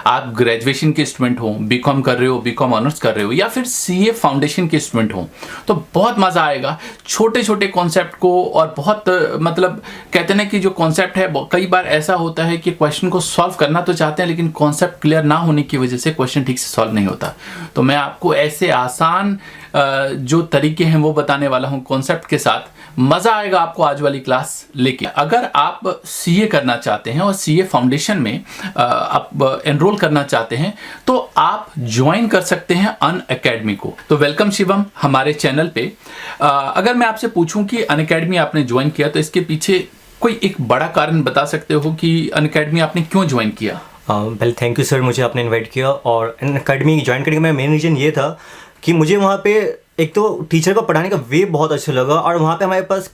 आप ग्रेजुएशन के स्टूडेंट हो, बीकॉम कर रहे हो, बीकॉम ऑनर्स कर रहे हो, या फिर सीए फाउंडेशन के स्टूडेंट हो, तो बहुत मज़ा आएगा छोटे छोटे कॉन्सेप्ट को। और बहुत मतलब कहते हैं ना कि जो कॉन्सेप्ट है, कई बार ऐसा होता है कि क्वेश्चन को सॉल्व करना तो चाहते हैं लेकिन कॉन्सेप्ट क्लियर ना होने की वजह से क्वेश्चन ठीक से सॉल्व नहीं होता। तो मैं आपको ऐसे आसान जो तरीके हैं वो बताने वाला हूं कॉन्सेप्ट के साथ। मजा आएगा आपको आज वाली क्लास लेके। अगर आप सीए करना चाहते हैं और सीए फाउंडेशन में आप एनरोल करना चाहते हैं तो आप ज्वाइन कर सकते हैं अनअकैडमी को। तो वेलकम शिवम हमारे चैनल पे। अगर मैं आपसे पूछूं कि अनअकैडमी आपने ज्वाइन किया तो इसके पीछे कोई एक बड़ा कारण बता सकते हो कि अनअकैडमी आपने क्यों ज्वाइन किया? पहले थैंक यू सर, मुझे आपने इनवाइट किया। और अनअकैडमी ज्वाइन करने का मेरा मेन रीज़न ये था कि मुझे वहाँ पे एक तो टीचर को पढ़ाने का वे बहुत अच्छा लगा, और वहाँ पे हमारे पास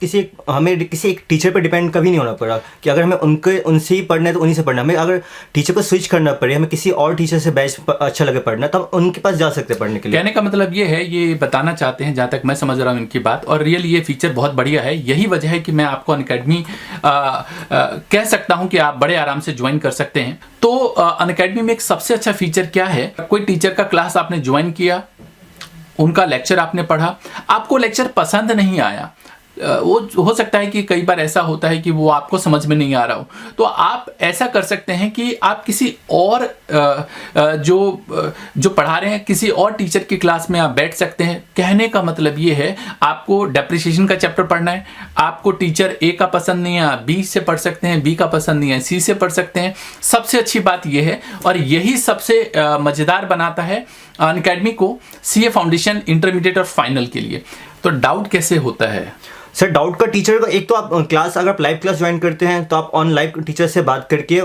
हमें किसी एक टीचर पे डिपेंड कभी नहीं होना पड़ा कि अगर हमें उनसे ही पढ़ना है तो उन्हीं से पढ़ना। हमें अगर टीचर को स्विच करना पड़े, हमें किसी और टीचर से बैच अच्छा लगे पढ़ना, तो हम उनके पास जा सकते हैं पढ़ने के लिए। कहने का मतलब ये है, ये बताना चाहते हैं जहाँ तक मैं समझ रहा हूँ इनकी बात, और रियल ये फीचर बहुत बढ़िया है। यही वजह है कि मैं आपको अनअकैडमी कह सकता हूँ कि आप बड़े आराम से ज्वाइन कर सकते हैं। तो अनअकैडमी में एक सबसे अच्छा फीचर क्या है, कोई टीचर का क्लास आपने ज्वाइन किया, उनका लेक्चर आपने पढ़ा, आपको लेक्चर पसंद नहीं आया, वो हो सकता है कि कई बार ऐसा होता है कि वो आपको समझ में नहीं आ रहा हो, तो आप ऐसा कर सकते हैं कि आप किसी और जो पढ़ा रहे हैं किसी और टीचर की क्लास में आप बैठ सकते हैं। कहने का मतलब ये है, आपको डेप्रिसिएशन का चैप्टर पढ़ना है, आपको टीचर ए का पसंद नहीं है, बी से पढ़ सकते हैं, बी का पसंद नहीं है, सी से पढ़ सकते हैं। सबसे अच्छी बात यह है और यही सबसे मजेदार बनाता है अनअकैडमी को सीए फाउंडेशन, इंटरमीडिएट और फाइनल के लिए। तो डाउट कैसे होता है सर? डाउट का टीचर को एक तो आप क्लास, अगर आप लाइव क्लास ज्वाइन करते हैं तो आप ऑन लाइव टीचर से बात करके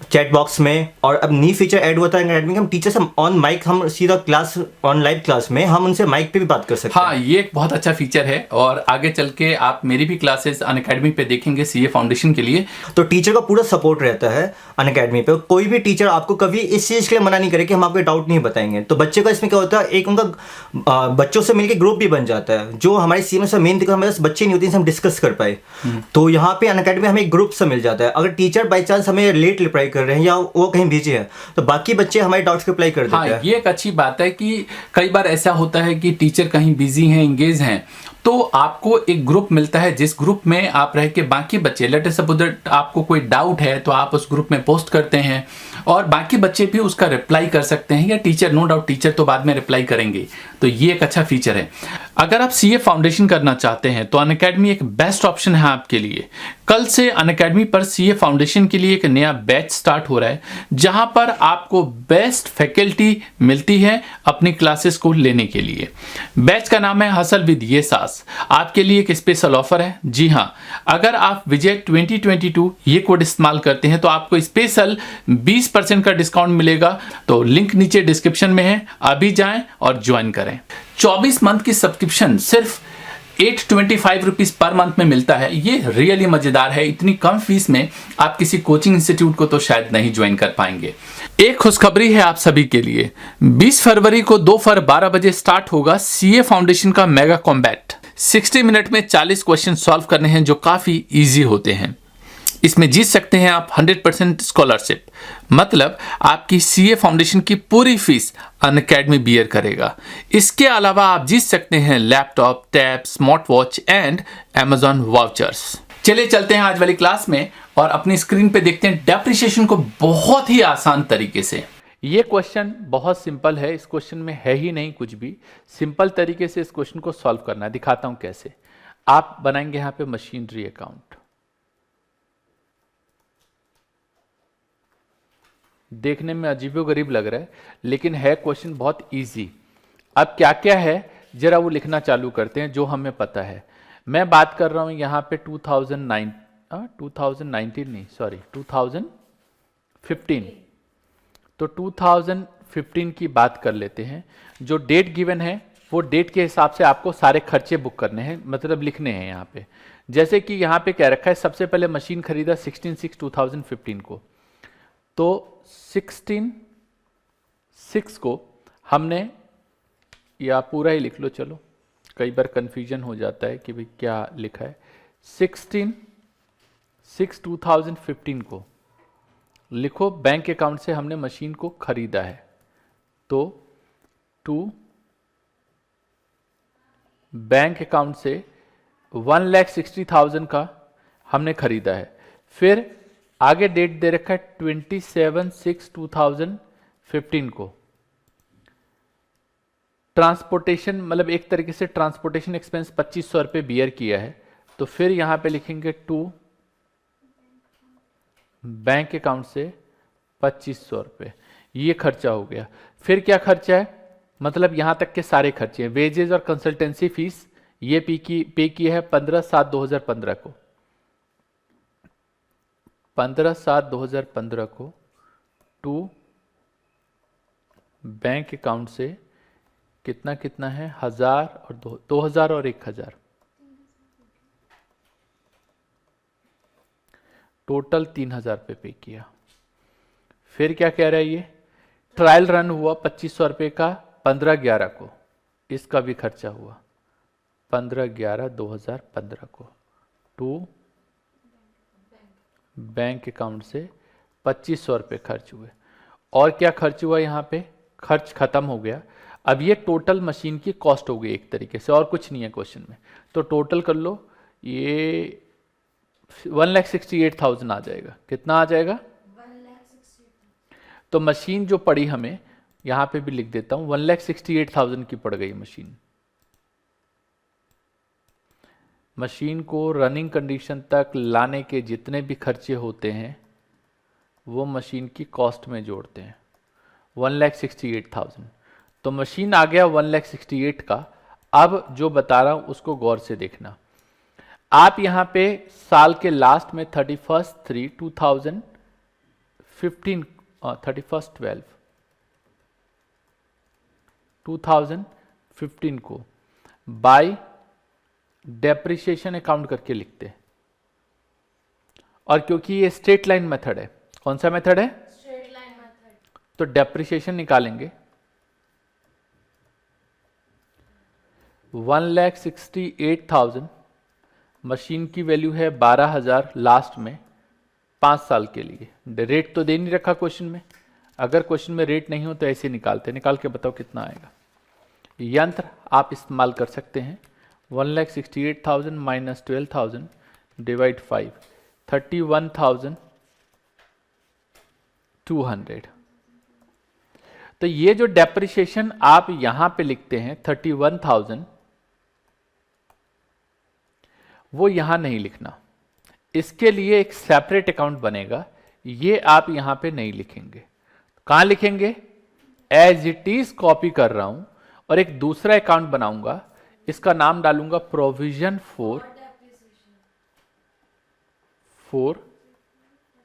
चैट बॉक्स में, और अब न्यू फीचर ऐड हुआ था अनअकैडमी, हम टीचर से ऑन माइक, हम सीधा क्लास ऑन लाइव क्लास में हम उनसे माइक पे भी बात कर सकते हैं। हाँ, ये एक बहुत अच्छा फीचर है और आगे चल के आप मेरी भी क्लासेस अनअकैडमी पे देखेंगे सीए फाउंडेशन के लिए। तो टीचर का पूरा सपोर्ट रहता है अनअकैडमी पे। कोई भी टीचर आपको कभी इस चीज़ के लिए मना नहीं करे कि हम आपके डाउट नहीं बताएंगे। तो बच्चे का इसमें क्या होता है, एक उनका बच्चों से मिलकर ग्रुप भी बन जाता है। जो हमारे सीए में से मेन दिक्कत, हमारे पास बच्चे नहीं होते हैं हम डिस्कस कर पाए, तो यहाँ पे अनअकैडमी हमें एक ग्रुप से मिल जाता है। अगर टीचर बाई चांस हमें लेट रिप्लाई कर रहे हैं या वो कहीं बिजी है तो बाकी बच्चे हमारे डाउट्स को रिप्लाई कर देते हैं। ये एक अच्छी बात है कि कई बार ऐसा होता है कि टीचर कहीं बिजी हैं, इंगेज हैं, तो आपको एक ग्रुप मिलता है जिस ग्रुप में आप रह के बाकी बच्चे, लेट अस सपोज दैट आपको कोई डाउट है तो आप उस ग्रुप में पोस्ट करते हैं और बाकी बच्चे भी उसका रिप्लाई कर सकते हैं, या टीचर, नो डाउट टीचर तो बाद में रिप्लाई करेंगे। तो ये एक अच्छा फीचर है। अगर आप सीए फाउंडेशन करना चाहते हैं तो अनअकैडमी एक बेस्ट ऑप्शन है आपके लिए। कल से अनअकैडमी पर सीए फाउंडेशन के लिए एक नया बैच स्टार्ट हो रहा है जहां पर आपको बेस्ट फैकल्टी मिलती है अपनी क्लासेस को लेने के लिए। बैच का नाम है हसल विद ये सास। आपके लिए एक स्पेशल ऑफर है। जी हां, अगर आप विजय 2022 ये कोड इस्तेमाल करते हैं तो आपको स्पेशल 20% का डिस्काउंट मिलेगा। तो लिंक नीचे डिस्क्रिप्शन में है, अभी जाएं और ज्वाइन करें। 24 मंथ की सब्सक्रिप्शन सिर्फ 825 रुपीज पर मंथ में मिलता है। ये रियली मजेदार है। इतनी कम फीस में आप किसी कोचिंग इंस्टीट्यूट को तो शायद नहीं ज्वाइन कर पाएंगे। एक खुशखबरी है आप सभी के लिए, 20 फरवरी को दोपहर 12 बजे स्टार्ट होगा सीए फाउंडेशन का मेगा कॉम्बैट। 60 मिनट में 40 क्वेश्चन सॉल्व करने हैं जो काफी इजी होते हैं। इसमें जीत सकते हैं आप 100% स्कॉलरशिप, मतलब आपकी सीए फाउंडेशन की पूरी फीस अनअकैडमी बियर करेगा। इसके अलावा आप जीत सकते हैं laptop, tab, smart watch and Amazon vouchers. चलिए चलते हैं आज वाली क्लास में और अपनी स्क्रीन पे देखते हैं डेप्रिसिएशन को बहुत ही आसान तरीके से। ये क्वेश्चन बहुत सिंपल है, इस क्वेश्चन में है ही नहीं कुछ भी। सिंपल तरीके से इस क्वेश्चन को सॉल्व करना है, दिखाता हूं कैसे। आप बनाएंगे यहां पे मशीनरी अकाउंट। देखने में अजीबोगरीब लग रहा है लेकिन है क्वेश्चन बहुत इजी। अब क्या क्या है जरा वो लिखना चालू करते हैं जो हमें पता है। मैं बात कर रहा हूं यहाँ पे 2019 नहीं, सॉरी 2015। तो 2015 की बात कर लेते हैं। जो डेट गिवन है वो डेट के हिसाब से आपको सारे खर्चे बुक करने हैं, मतलब लिखने हैं यहाँ पे। जैसे कि यहाँ पे क्या रखा है, सबसे पहले मशीन खरीदा 16/6/2015 को, तो 16/6 को हमने, या पूरा ही लिख लो चलो, कई बार कंफ्यूजन हो जाता है कि भाई क्या लिखा है। 16/6/2015 को लिखो बैंक अकाउंट से हमने मशीन को खरीदा है, तो टू बैंक अकाउंट से 1,60,000 का हमने खरीदा है। फिर आगे डेट दे रखा है 27/6/2015 को। ट्रांसपोर्टेशन मतलब एक तरीके से ट्रांसपोर्टेशन एक्सपेंस 2500 रुपये बियर किया है, तो फिर यहां पे लिखेंगे टू बैंक अकाउंट से 2500 रुपये, ये खर्चा हो गया। फिर क्या खर्चा है, मतलब यहां तक के सारे खर्चे हैं, वेजेस और कंसल्टेंसी फीस ये पे की है 15/7/2015 को, 15/7/2015 को टू बैंक अकाउंट से कितना कितना है 1000 और 2000 और 1000, टोटल 3000 रुपये पे किया। फिर क्या कह रहा है, ये ट्रायल रन हुआ 2500 रुपये का 15/11 को, इसका भी खर्चा हुआ 15/11/2015 को टू बैंक अकाउंट से 2500 रुपये खर्च हुए। और क्या खर्च हुआ, यहाँ पे खर्च खत्म हो गया। अब ये टोटल मशीन की कॉस्ट हो गई एक तरीके से, और कुछ नहीं है क्वेश्चन में, तो टोटल कर लो, ये 1,68,000 आ जाएगा। कितना आ जाएगा, 1,68,000। तो मशीन जो पड़ी हमें, यहां पे भी लिख देता हूं 1,68,000 की पड़ गई मशीन। मशीन को रनिंग कंडीशन तक लाने के जितने भी खर्चे होते हैं वो मशीन की कॉस्ट में जोड़ते हैं, 1,68,000। तो मशीन आ गया 1,68,000 का। अब जो बता रहा हूं उसको गौर से देखना। आप यहां पे साल के लास्ट में 31/3/2015 31/12/2015 को बाय डेप्रिसिएशन अकाउंट करके लिखते हैं। और क्योंकि ये स्ट्रेट लाइन मेथड है, कौन सा मेथड है, स्ट्रेट लाइन मेथड, तो डेप्रिसिएशन निकालेंगे 1,68,000, मशीन की वैल्यू है 12,000 लास्ट में 5 साल के लिए। रेट तो दे नहीं रखा क्वेश्चन में, अगर क्वेश्चन में रेट नहीं हो तो ऐसे निकालते, निकाल के बताओ कितना आएगा। यंत्र आप इस्तेमाल कर सकते हैं, 1,68,000 माइनस 12,000 डिवाइड 5, 31,200। तो ये जो डेप्रिसिएशन आप यहां पे लिखते हैं 31,000, वो यहां नहीं लिखना, इसके लिए एक सेपरेट अकाउंट बनेगा, ये आप यहां पे नहीं लिखेंगे। कहां लिखेंगे, एज इट इज कॉपी कर रहा हूं और एक दूसरा अकाउंट बनाऊंगा, इसका नाम डालूंगा प्रोविजन फॉर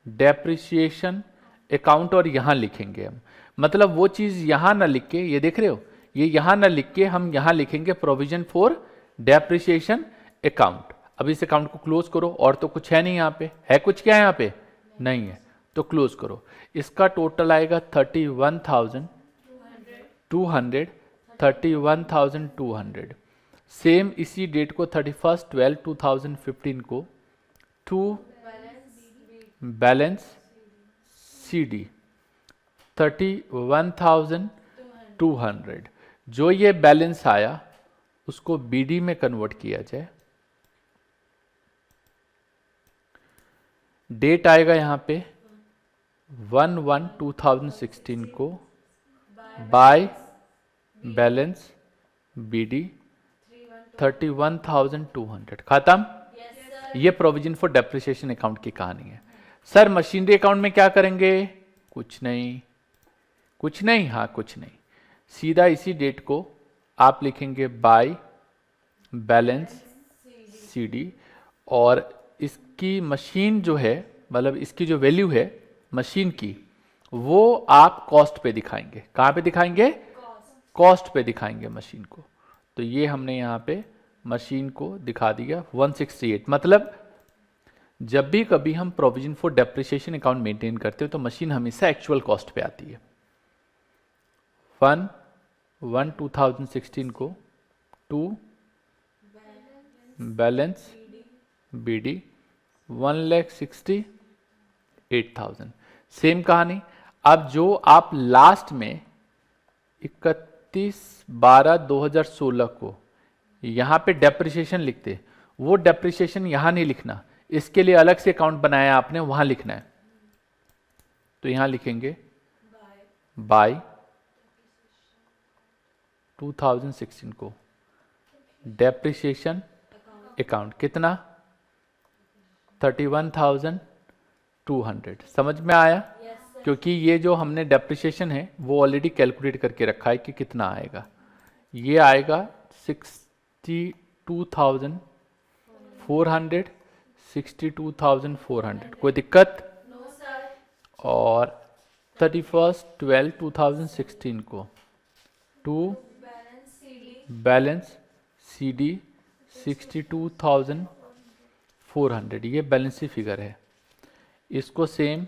डेप्रिसिएशन अकाउंट, और यहां लिखेंगे हम, मतलब वो चीज यहां ना लिख के, ये देख रहे हो, ये यहां ना लिख के हम यहां लिखेंगे प्रोविजन फॉर डेप्रिसिएशन अकाउंट। अब इस अकाउंट को क्लोज करो, और तो कुछ है नहीं यहाँ पे, है कुछ क्या है यहाँ पे, नहीं है, तो क्लोज करो। इसका टोटल आएगा 31,200, 31,200। सेम इसी डेट को 31/12/2015 को टू बैलेंस CD 31,200, जो ये बैलेंस आया उसको BD में कन्वर्ट किया जाए। डेट आएगा यहाँ पे 1/1/2016 को बाय बैलेंस BD 31,200, खत्म। ये प्रोविजन फॉर डेप्रिसिएशन अकाउंट की कहानी है। सर मशीनरी अकाउंट में क्या करेंगे, कुछ नहीं, कुछ नहीं, हाँ कुछ नहीं, सीधा इसी डेट को आप लिखेंगे बाय बैलेंस CD, और इसकी मशीन जो है, मतलब इसकी जो वैल्यू है मशीन की, वो आप कॉस्ट पे दिखाएंगे। कहां पे दिखाएंगे, कॉस्ट पे दिखाएंगे मशीन को। तो ये हमने यहाँ पे मशीन को दिखा दिया 168। मतलब जब भी कभी हम provision for depreciation account maintain करते हो तो मशीन हमेशा एक्चुअल कॉस्ट पे आती है। 1/1/2016 को टू बैलेंस BD 1,68,000। सेम कहानी। अब जो आप लास्ट में 31/12/2016 को यहाँ पे डेप्रिसिएशन लिखते, वो डेप्रिसिएशन यहाँ नहीं लिखना, इसके लिए अलग से अकाउंट बनाया आपने, वहां लिखना है। तो यहां लिखेंगे बाय 2016 को डेप्रिसिएशन अकाउंट कितना 31,200। समझ में आया? क्योंकि ये जो हमने डेप्रिसिएशन है वो ऑलरेडी कैलकुलेट करके रखा है कि कितना आएगा। ये आएगा 62,400, 62,400। कोई दिक्कत? No sir. और 31/12/2016 को टू बैलेंस CD 62,400, ये बैलेंस फिगर है। इसको सेम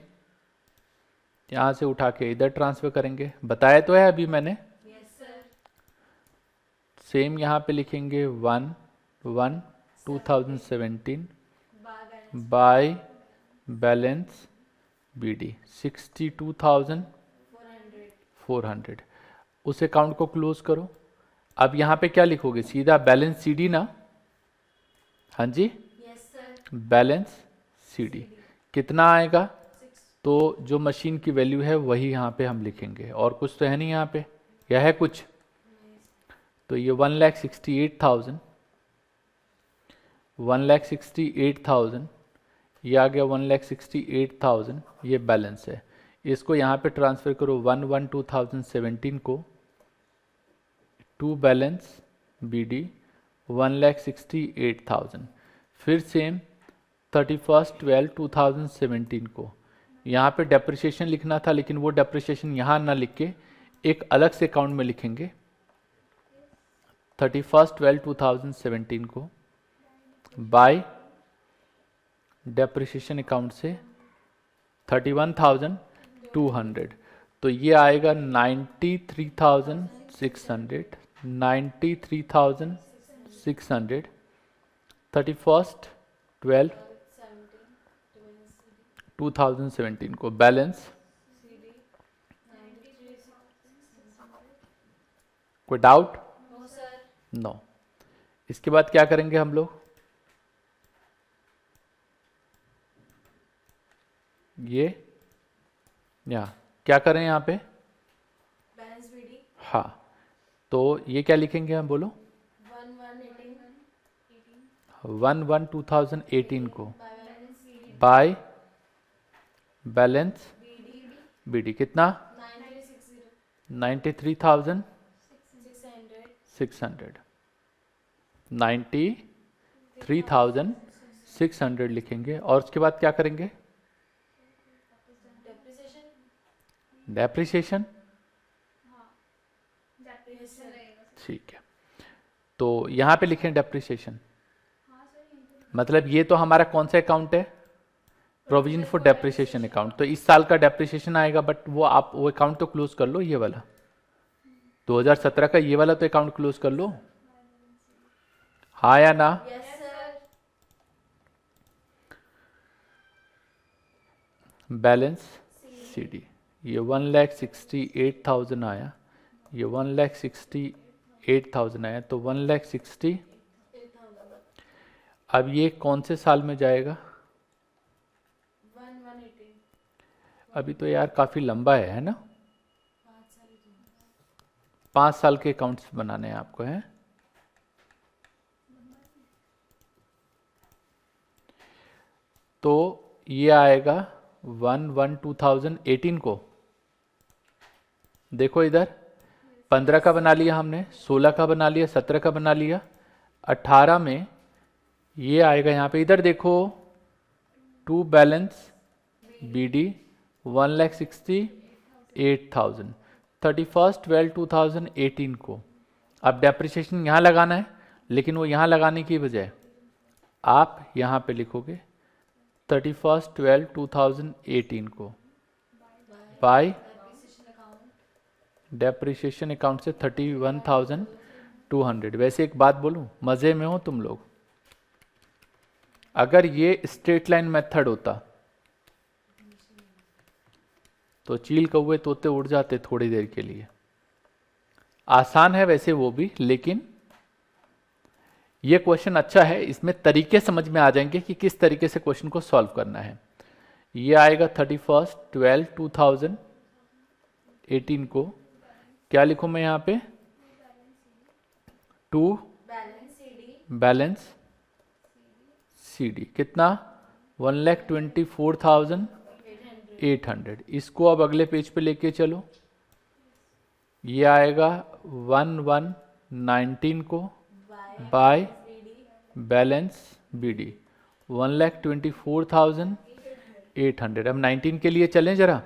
यहाँ से उठा के इधर ट्रांसफर करेंगे, बताया तो है अभी मैंने। सेम यहाँ पे लिखेंगे 1/1/2017 बाय बैलेंस BD 62,400। उस अकाउंट को क्लोज करो। अब यहाँ पे क्या लिखोगे? सीधा बैलेंस CD ना? हाँ जी, यस सर। बैलेंस CD कितना आएगा? तो जो मशीन की वैल्यू है वही यहाँ पे हम लिखेंगे, और कुछ तो है नहीं यहाँ पे, या है कुछ? तो ये 1,68,000, 1,68,000, ये आ गया 1,68,000, ये बैलेंस है। इसको यहाँ पे ट्रांसफर करो 1/1/2017 को टू बैलेंस BD 1,68,000। फिर सेम 31/12/2017 को यहाँ पे डेप्रिसिएशन लिखना था, लेकिन वो डेप्रिसिएशन यहाँ ना लिख के एक अलग से अकाउंट में लिखेंगे। 31/12/2017 को बाय डेप्रिसिएशन अकाउंट से 31,200। तो ये आएगा 93,600, 93,600 31/12/2017 को बैलेंस। कोई डाउट? No sir. नो। इसके बाद क्या करेंगे हम लोग? ये यहाँ क्या करें यहाँ पे? बैलेंस BD हाँ, तो ये क्या लिखेंगे हम? बोलो। 1/1/2018 को बाय बैलेंस BD कितना? 93,600, 93,600 लिखेंगे। और उसके बाद क्या करेंगे? डेप्रिसिएशन। ठीक है, तो यहाँ पे लिखें डेप्रिसिएशन। मतलब ये तो हमारा कौन सा अकाउंट है? Provision for depreciation account. तो इस साल का डेप्रिसिएशन आएगा, बट वो आप वो अकाउंट तो क्लोज कर लो, ये वाला 2017 का ये वाला तो अकाउंट क्लोज कर लो। हाँ या ना? Yes sir. बैलेंस CD ये 1,68,000 आया, ये 1,68,000 आया, तो 1,60,000। अब ये कौन से साल में जाएगा? 1/1/18। अभी तो यार काफी लंबा है ना? 5 साल के अकाउंट्स बनाने हैं आपको, हैं? तो ये आएगा 1/1/2018 को। देखो इधर 15 का बना लिया हमने, 16 का बना लिया, 17 का बना लिया, 18 में ये आएगा यहाँ पे। इधर देखो टू बैलेंस BD 1,68,000 31/12/2018 को। अब डेप्रिसिएशन यहाँ लगाना है, लेकिन वो यहाँ लगाने की बजाय आप यहाँ पे लिखोगे 31/12/2018 को बाय डेप्रिसिएशन अकाउंट से 31,200। वैसे एक बात बोलूं, मजे में हो तुम लोग? अगर ये स्ट्रेट लाइन मेथड होता तो चील कौवे तोते उड़ जाते थोड़ी देर के लिए। आसान है वैसे वो भी, लेकिन ये क्वेश्चन अच्छा है, इसमें तरीके समझ में आ जाएंगे कि किस तरीके से क्वेश्चन को सॉल्व करना है। ये आएगा 31/12/2018 को क्या लिखूं मैं यहाँ पे, to balance CD balance CD कितना 1,24,800। इसको अब अगले पेज पे लेके चलो, ये आएगा 1/1/19 को बाय बैलेंस BD 1,24,800। अब 19 के लिए चलें जरा।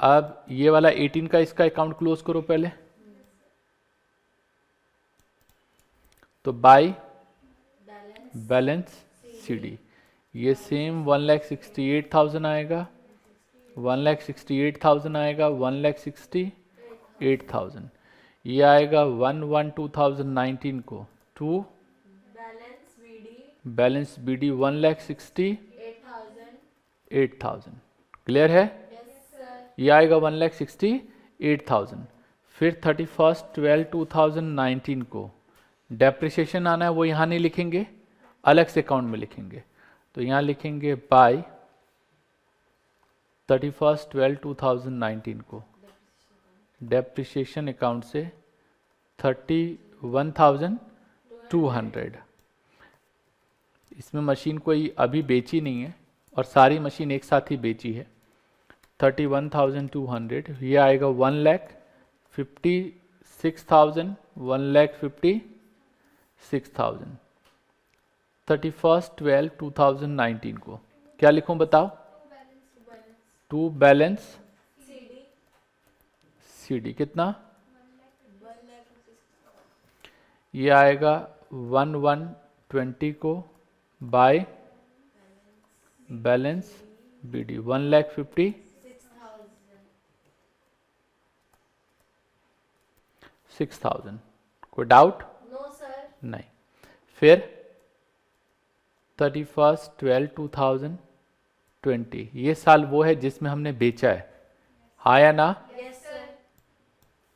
अब ये वाला 18 का इसका अकाउंट क्लोज करो पहले, तो बाय बैलेंस CD ये सेम 1,68,000 आएगा, 1,68,000 आएगा, 1,68,000। ये आएगा 1/1/2019 को टू बैलेंस BD 1,68,000। क्लियर है? ये आएगा 1,68,000। फिर 31/12/2019 को डेप्रिसिएशन आना है, वो यहाँ नहीं लिखेंगे, अलग से अकाउंट में लिखेंगे। तो यहाँ लिखेंगे बाय 31/12/2019 को डेप्रिसिएशन अकाउंट से 31,200। इसमें मशीन कोई अभी बेची नहीं है और सारी मशीन एक साथ ही बेची है। 31,200 ये आएगा 1,56,000, 1,56,000 31/12/2019 को क्या लिखूं बताओ, टू बैलेंस CD कितना, ये आएगा 1/1/20 को बाय बैलेंस BD 1,56,000। कोई डाउट? No sir. नहीं। फिर 31/12/2020 ये साल वो है जिसमें हमने बेचा है, हाँ या ना? Yes sir.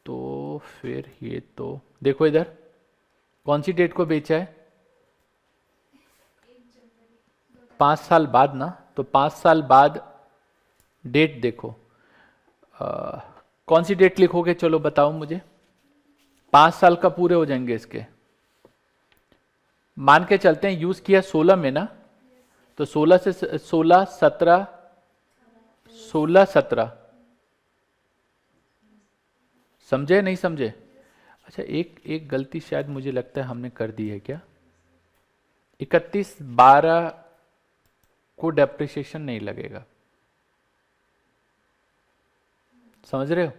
तो फिर ये तो देखो इधर कौन सी डेट को बेचा है, 5 साल बाद ना, तो 5 साल बाद डेट देखो, कौन सी डेट लिखोगे, चलो बताओ मुझे। 5 साल का पूरे हो जाएंगे इसके, मान के चलते हैं यूज किया 16 में ना, तो 16 से 16 17 16 17 समझे नहीं समझे? अच्छा एक गलती शायद मुझे लगता है हमने कर दी है क्या, 31/12 को डेप्रिसिएशन नहीं लगेगा, समझ रहे हो?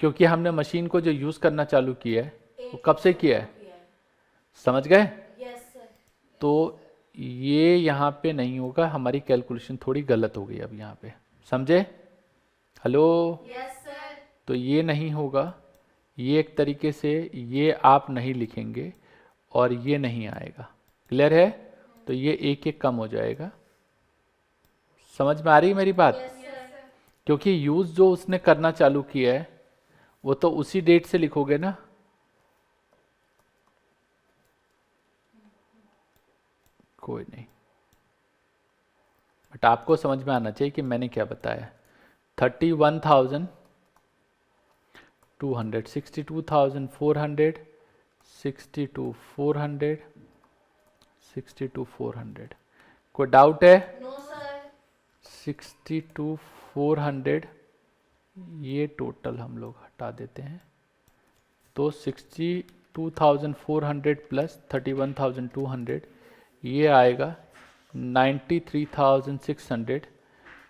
क्योंकि हमने मशीन को जो यूज करना चालू किया है वो कब से किया है, समझ गए? Yes sir. तो ये यहाँ पे नहीं होगा, हमारी कैलकुलेशन थोड़ी गलत हो गई अब यहाँ पे, समझे? हेलो? Yes sir. तो ये नहीं होगा, ये एक तरीके से ये आप नहीं लिखेंगे और ये नहीं आएगा। क्लियर है? तो ये एक एक कम हो जाएगा। समझ में आ रही है मेरी बात? Yes sir. क्योंकि यूज जो उसने करना चालू किया है वो तो उसी डेट से लिखोगे ना। कोई नहीं, बट आपको समझ में आना चाहिए कि मैंने क्या बताया। 31,200, 62,400, 62,400, 62,400। कोई डाउट है? No sir. 62,400 ये टोटल हम लोग हटा देते हैं, तो 62,400 प्लस 31,200 ये आएगा 93,600,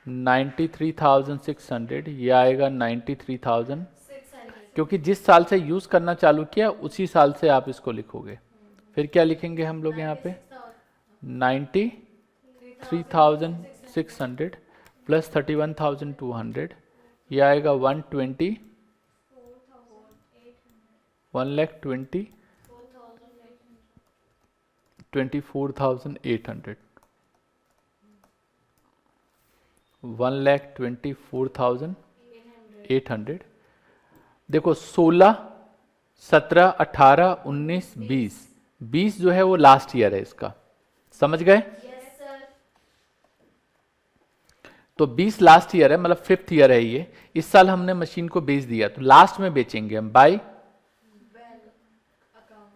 93,600 ये आएगा 93,000, 600। क्योंकि जिस साल से यूज करना चालू किया उसी साल से आप इसको लिखोगे। फिर क्या लिखेंगे हम लोग यहाँ पे, 93,600 प्लस 31,200 ये आएगा 120, 1,20,24,800। 1,24,800। देखो 16, 17, 18, 19, 20, 20 जो है वो लास्ट ईयर है इसका, समझ गए? Yes sir. तो 20 लास्ट ईयर है, मतलब 5th ईयर है ये। इस साल हमने मशीन को बेच दिया तो लास्ट में बेचेंगे हम बाय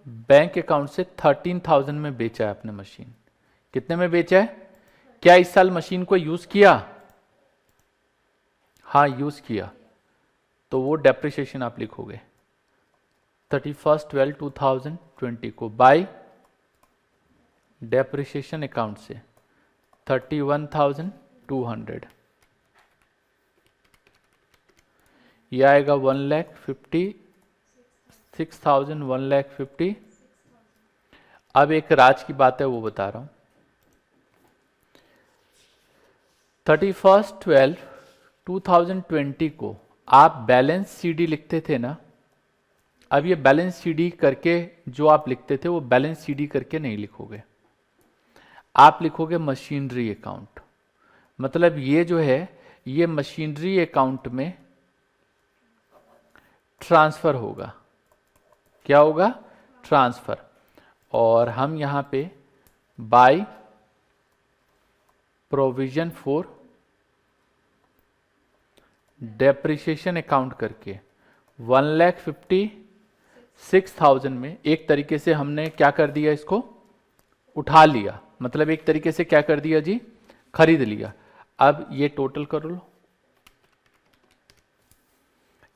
बैंक अकाउंट से 13,000 में बेचा है आपने मशीन। कितने में बेचा है? क्या इस साल मशीन को यूज किया? हाँ यूज किया, तो वो डेप्रिसिएशन आप लिखोगे 31/12/2020 को बाय डेप्रिसिएशन अकाउंट से 31,200। यह आएगा 1,56,000, 1,50,000। अब एक राज की बात है वो बता रहा हूं। 31/12/2020 को आप बैलेंस सीडी लिखते थे ना, अब ये बैलेंस सीडी करके जो आप लिखते थे वो बैलेंस सीडी करके नहीं लिखोगे, आप लिखोगे मशीनरी अकाउंट। मतलब ये जो है ये मशीनरी अकाउंट में ट्रांसफर होगा। क्या होगा? ट्रांसफर। और हम यहां पे by provision for depreciation account करके 1,56,000 में एक तरीके से हमने क्या कर दिया, इसको उठा लिया। मतलब एक तरीके से क्या कर दिया जी? खरीद लिया। अब ये टोटल कर लो,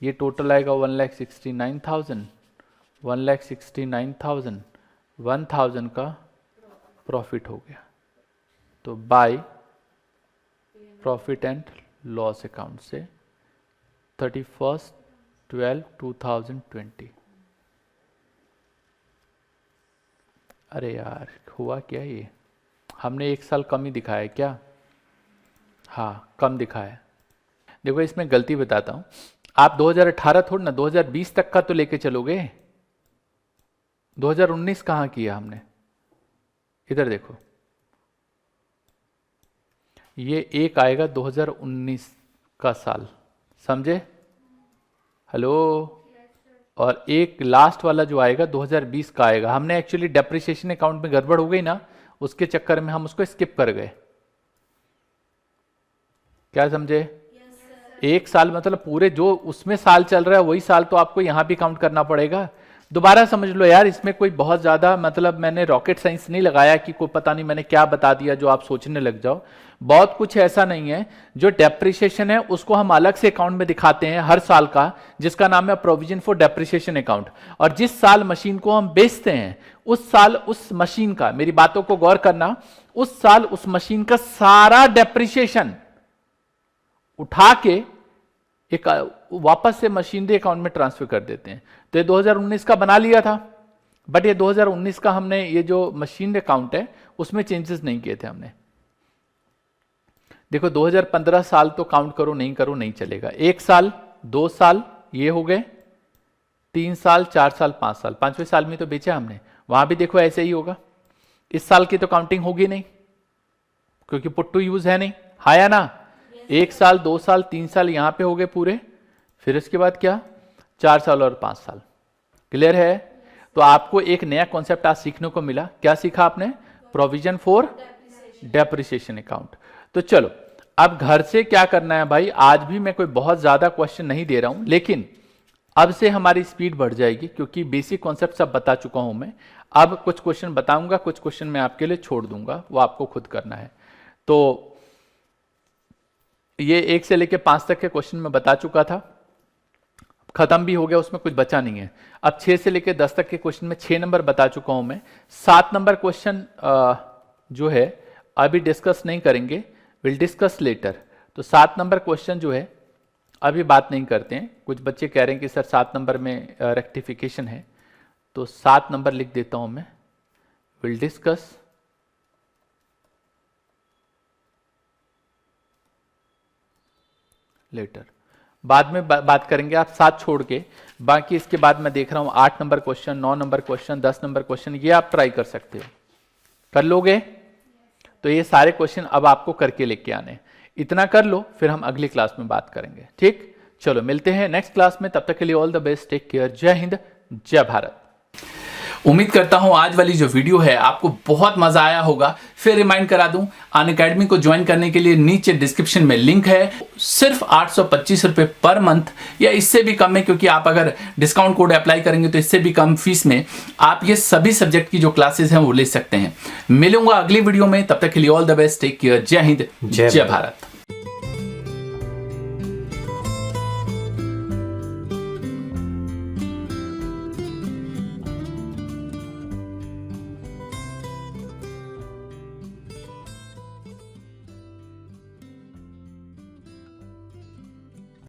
ये टोटल आएगा 1,69,000, 1,69,000, 1,000 का प्रॉफिट हो गया। तो by profit and loss account से 31/12/2020। अरे यार हुआ क्या ये? हमने एक साल कम ही दिखाया है क्या? हाँ कम दिखाया। देखो इसमें गलती बताता हूं, आप 2018 थोड़ा ना 2020 तक का तो लेके चलोगे। 2019 कहां किया हमने? इधर देखो, ये एक आएगा 2019 का साल, समझे? हेलो? और एक लास्ट वाला जो आएगा 2020 का आएगा। हमने एक्चुअली डेप्रिसिएशन अकाउंट में गड़बड़ हो गई ना, उसके चक्कर में हम उसको स्किप कर गए। क्या समझे? एक साल मतलब पूरे जो उसमें साल चल रहा है वही साल तो आपको यहां भी काउंट करना पड़ेगा। दोबारा समझ लो यार, इसमें कोई बहुत ज्यादा मतलब मैंने रॉकेट साइंस नहीं लगाया कि कोई पता नहीं मैंने क्या बता दिया जो आप सोचने लग जाओ। बहुत कुछ ऐसा नहीं है। जो डेप्रिसिएशन है उसको हम अलग से अकाउंट में दिखाते हैं हर साल का, जिसका नाम है प्रोविजन फॉर डेप्रिसिएशन अकाउंट। और जिस साल मशीन को हम बेचते हैं उस साल उस मशीन का, मेरी बातों को गौर करना, उस साल उस मशीन का सारा डेप्रिसिएशन उठा के एक वापस से मशीनरी अकाउंट में ट्रांसफर कर देते हैं। तो ये 2019 का बना लिया था, बट ये 2019 का हमने ये जो मशीनरी अकाउंट है उसमें चेंजेस नहीं किए थे हमने। देखो 2015 साल तो काउंट करो नहीं चलेगा। 1 साल 2 साल ये हो गए, 3 साल 4 साल 5 साल, 5वें साल में तो बेचा हमने, वहां भी देखो ऐसे ही होगा। इस साल की तो काउंटिंग होगी नहीं क्योंकि पुट टू यूज है नहीं, हाया ना। 1 साल 2 साल 3 साल यहां पे हो गए पूरे, फिर उसके बाद क्या 4 साल और 5 साल। क्लियर है? तो आपको एक नया कॉन्सेप्ट आज सीखने को मिला। क्या सीखा आपने? Provision for depreciation account. तो चलो अब घर से क्या करना है भाई। आज भी मैं कोई बहुत ज्यादा क्वेश्चन नहीं दे रहा हूं, लेकिन अब से हमारी स्पीड बढ़ जाएगी क्योंकि बेसिक कॉन्सेप्ट सब बता चुका हूं मैं। अब कुछ क्वेश्चन बताऊंगा, कुछ क्वेश्चन मैं आपके लिए छोड़ दूंगा, वो आपको खुद करना है। तो ये 1 से लेकर 5 तक के क्वेश्चन मैं बता चुका था, खत्म भी हो गया, उसमें कुछ बचा नहीं है। अब 6 से लेकर 10 तक के क्वेश्चन में 6 नंबर बता चुका हूं मैं। 7 नंबर क्वेश्चन जो है अभी डिस्कस नहीं करेंगे, विल डिस्कस लेटर। तो 7 नंबर क्वेश्चन जो है अभी बात नहीं करते हैं। कुछ बच्चे कह रहे हैं कि सर 7 नंबर में रेक्टिफिकेशन है, तो 7 नंबर लिख देता हूं मैं, विल डिस्कस लेटर। बाद में बात करेंगे, आप 7 छोड़ के बाकी इसके बाद मैं देख रहा हूं 8 number question, 9 number question, 10 number question, ये आप ट्राई कर सकते हो। कर लोगे? तो ये सारे क्वेश्चन अब आपको करके लेके आने। इतना कर लो, फिर हम अगली क्लास में बात करेंगे। ठीक, चलो मिलते हैं नेक्स्ट क्लास में। तब तक के लिए all the best, take care, जय हिंद, जय भारत। उम्मीद करता हूं आज वाली जो वीडियो है आपको बहुत मजा आया होगा। फिर रिमाइंड करा दूं, अनअकैडमी को ज्वाइन करने के लिए नीचे डिस्क्रिप्शन में लिंक है। सिर्फ 825 रुपए पर मंथ या इससे भी कम है, क्योंकि आप अगर डिस्काउंट कोड अप्लाई करेंगे तो इससे भी कम फीस में आप ये सभी सब्जेक्ट की जो क्लासेस हैं वो ले सकते हैं। मिलूंगा अगली वीडियो में, तब तक के लिए all the best, take care, जय हिंद, जय भारत।